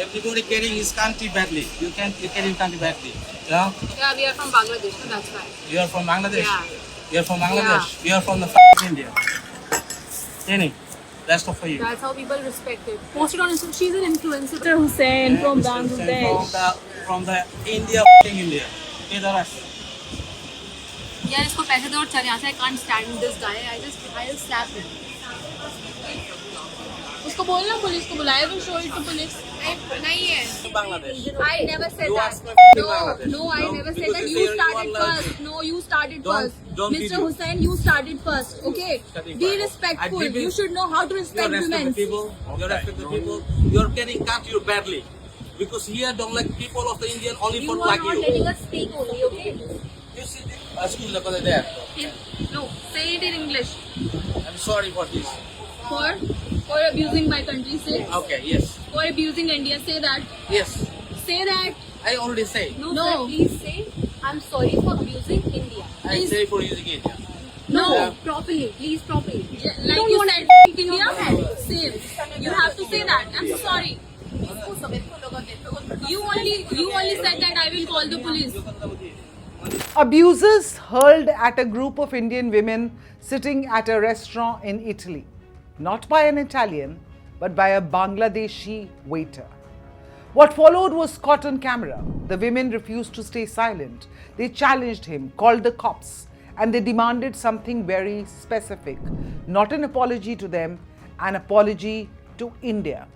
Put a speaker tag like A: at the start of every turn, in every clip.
A: everybody carrying his country badly. You carry your country badly. You know?
B: Yeah, we are from Bangladesh, so that's why.
A: You are from Bangladesh?
B: Yeah.
A: You are from Bangladesh?
B: Yeah.
A: You are from the India. Any? That's all for you.
B: That's how people respect it. Posted on Instagram. She's an influencer. Mr. Hussain from Bangladesh.
A: From the India. Pay the rest.
B: यार इसको पैसे दो और चल यहाँ से. I can't stand this guy. I'll slap him. उसको बोलना पुलिस को बुलाए. Will show it to police. नहीं है.
A: Bangladesh.
B: I never said that. No, I never said that. You started first. No, you started first. Mr. Hussain, you started first. Okay. Be respectful. You should know how to respect women.
A: You respect the people. You're getting country badly. Because here don't like people of the Indian only for like you.
B: You are not letting us speak only, okay?
A: You see, excuse me, there.
B: No, say it in English.
A: I'm sorry for this.
B: For abusing my country, say.
A: Okay, yes.
B: For abusing India, say that.
A: Yes.
B: Say that.
A: I already say.
B: No. Sir, please say, I'm sorry for abusing India.
A: I say for using India.
B: No,
A: Yeah.
B: properly. Please, properly. Like you said, India, same. You have to say that. I'm sorry. You only said that I will call the police.
C: Abusers hurled at a group of Indian women sitting at a restaurant in Italy. Not by an Italian, but by a Bangladeshi waiter. What followed was caught on camera. The women refused to stay silent. They challenged him, called the cops, and they demanded something very specific. Not an apology to them, an apology to India.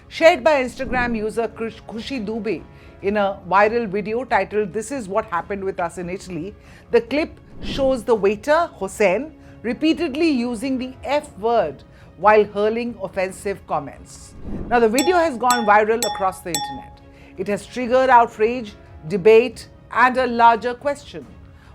C: Shared by Instagram user Khushi Dubey in a viral video titled "This is what happened with us in Italy," the clip shows the waiter, Hussain, repeatedly using the F word while hurling offensive comments. Now, the video has gone viral across the internet. It has triggered outrage, debate, and a larger question.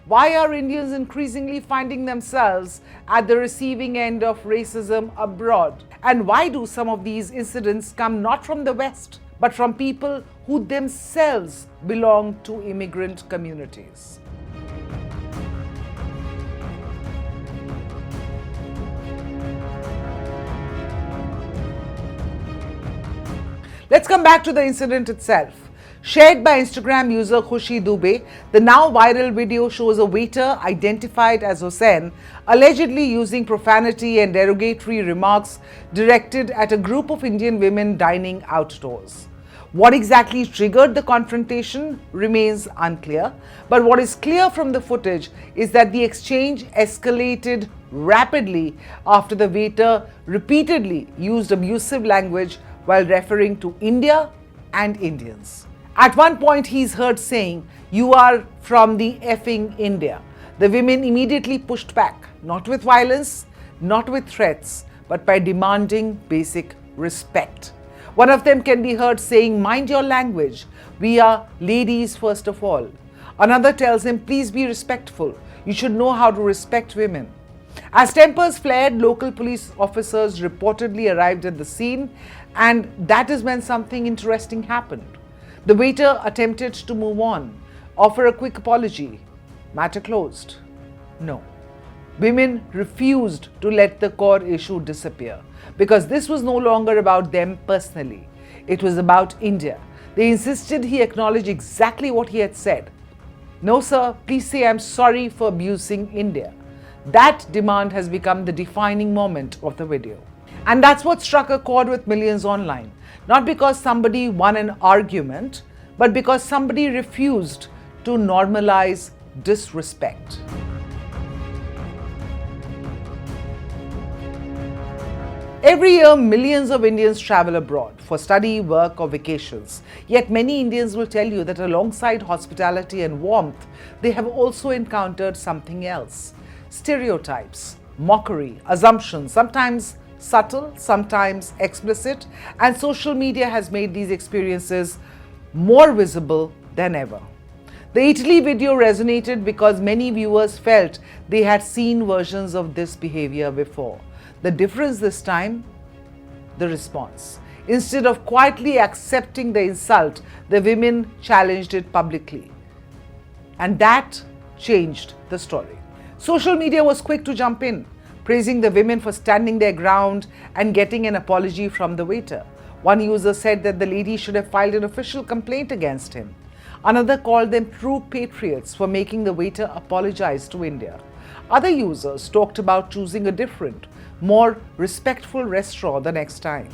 C: Why are Indians increasingly finding themselves at the receiving end of racism abroad? And why do some of these incidents come not from the West, but from people who themselves belong to immigrant communities? Let's come back to the incident itself. Shared by Instagram user Khushi Dubey, the now viral video shows a waiter identified as Hussain allegedly using profanity and derogatory remarks directed at a group of Indian women dining outdoors. What exactly triggered the confrontation remains unclear, but what is clear from the footage is that the exchange escalated rapidly after the waiter repeatedly used abusive language while referring to India and Indians. At one point, he's heard saying, "You are from the effing India." The women immediately pushed back, not with violence, not with threats, but by demanding basic respect. One of them can be heard saying, "Mind your language. We are ladies first of all." Another tells him, "Please be respectful. You should know how to respect women." As tempers flared, local police officers reportedly arrived at the scene, and that is when something interesting happened. The waiter attempted to move on, offer a quick apology. Matter closed. No. Women refused to let the core issue disappear because this was no longer about them personally. It was about India. They insisted he acknowledge exactly what he had said. "No, sir, please say I'm sorry for abusing India." That demand has become the defining moment of the video. And that's what struck a chord with millions online. Not because somebody won an argument, but because somebody refused to normalize disrespect. Every year, millions of Indians travel abroad for study, work, or vacations. Yet many Indians will tell you that alongside hospitality and warmth, they have also encountered something else. Stereotypes, mockery, assumptions, sometimes subtle, sometimes explicit, and social media has made these experiences more visible than ever. The Italy video resonated because many viewers felt they had seen versions of this behavior before. The difference this time, the response. Instead of quietly accepting the insult, the women challenged it publicly. And that changed the story. Social media was quick to jump in, praising the women for standing their ground and getting an apology from the waiter. One user said that the lady should have filed an official complaint against him. Another called them true patriots for making the waiter apologize to India. Other users talked about choosing a different, more respectful restaurant the next time.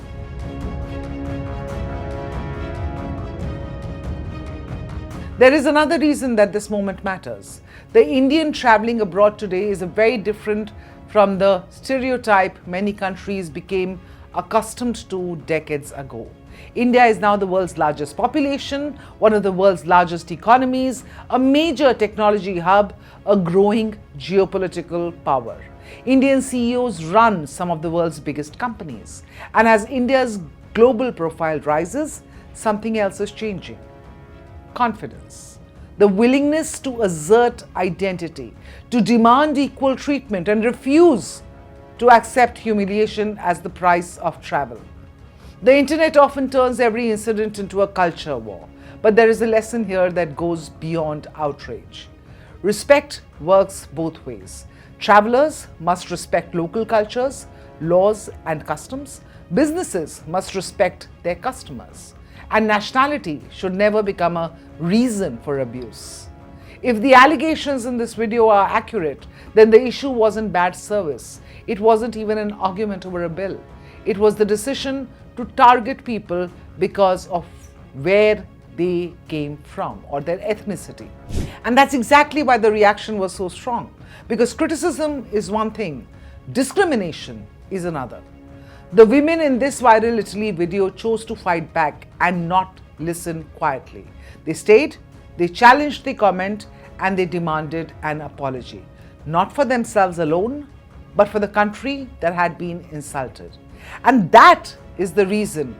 C: There is another reason that this moment matters. The Indian traveling abroad today is very different from the stereotype many countries became accustomed to decades ago. India is now the world's largest population, one of the world's largest economies, a major technology hub, a growing geopolitical power. Indian CEOs run some of the world's biggest companies. And as India's global profile rises, something else is changing. Confidence, the willingness to assert identity, to demand equal treatment and refuse to accept humiliation as the price of travel. The internet often turns every incident into a culture war, but there is a lesson here that goes beyond outrage. Respect works both ways. Travelers must respect local cultures, laws and customs. Businesses must respect their customers. And nationality should never become a reason for abuse. If the allegations in this video are accurate, then the issue wasn't bad service. It wasn't even an argument over a bill. It was the decision to target people because of where they came from or their ethnicity. And that's exactly why the reaction was so strong. Because criticism is one thing, discrimination is another. The women in this viral Italy video chose to fight back and not listen quietly. They stayed, they challenged the comment, and they demanded an apology. Not for themselves alone, but for the country that had been insulted. And that is the reason,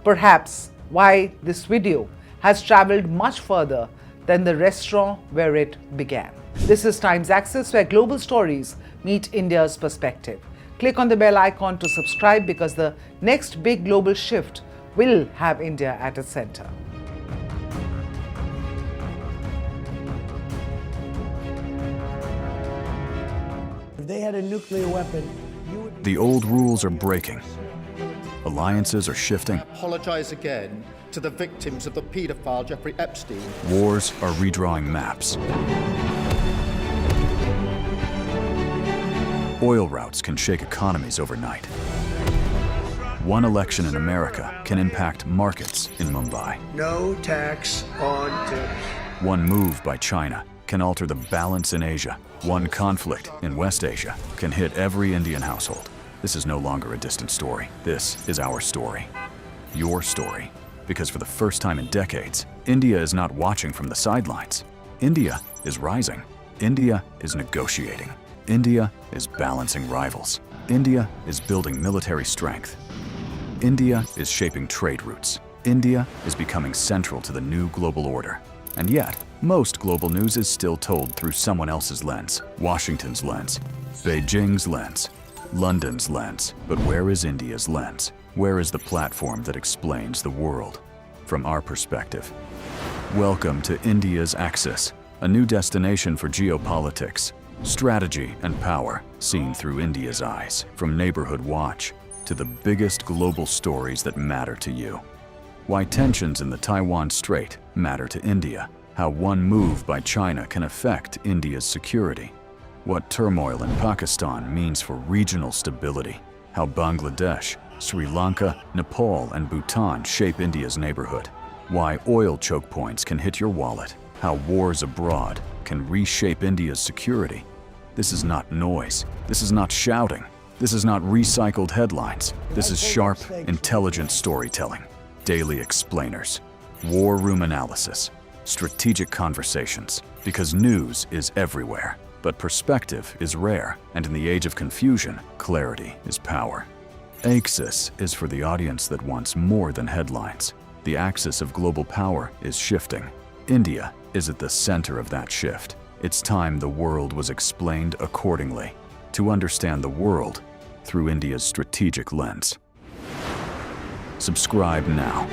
C: perhaps, why this video has traveled much further than the restaurant where it began. This is Times Access, where global stories meet India's perspective. Click on the bell icon to subscribe because the next big global shift will have India at its center.
D: If they had a nuclear weapon, you would...
E: The old rules are breaking. Alliances are shifting.
F: Apologise again to the victims of the paedophile Jeffrey Epstein.
E: Wars are redrawing maps. Oil routes can shake economies overnight. One election in America can impact markets in Mumbai.
D: No tax on tips.
E: One move by China can alter the balance in Asia. One conflict in West Asia can hit every Indian household. This is no longer a distant story. This is our story. Your story. Because for the first time in decades, India is not watching from the sidelines. India is rising. India is negotiating. India is balancing rivals. India is building military strength. India is shaping trade routes. India is becoming central to the new global order. And yet, most global news is still told through someone else's lens. Washington's lens, Beijing's lens, London's lens. But where is India's lens? Where is the platform that explains the world from our perspective? Welcome to India's Axis, a new destination for geopolitics, strategy and power seen through India's eyes. From Neighborhood Watch to the biggest global stories that matter to you. Why tensions in the Taiwan Strait matter to India. How one move by China can affect India's security. What turmoil in Pakistan means for regional stability. How Bangladesh, Sri Lanka, Nepal and Bhutan shape India's neighborhood. Why oil choke points can hit your wallet. How wars abroad can reshape India's security. This is not noise. This is not shouting. This is not recycled headlines. This is sharp, intelligent storytelling. Daily explainers, war room analysis, strategic conversations. Because news is everywhere, but perspective is rare. And in the age of confusion, clarity is power. Axis is for the audience that wants more than headlines. The axis of global power is shifting. India is at the center of that shift. It's time the world was explained accordingly, to understand the world through India's strategic lens. Subscribe now.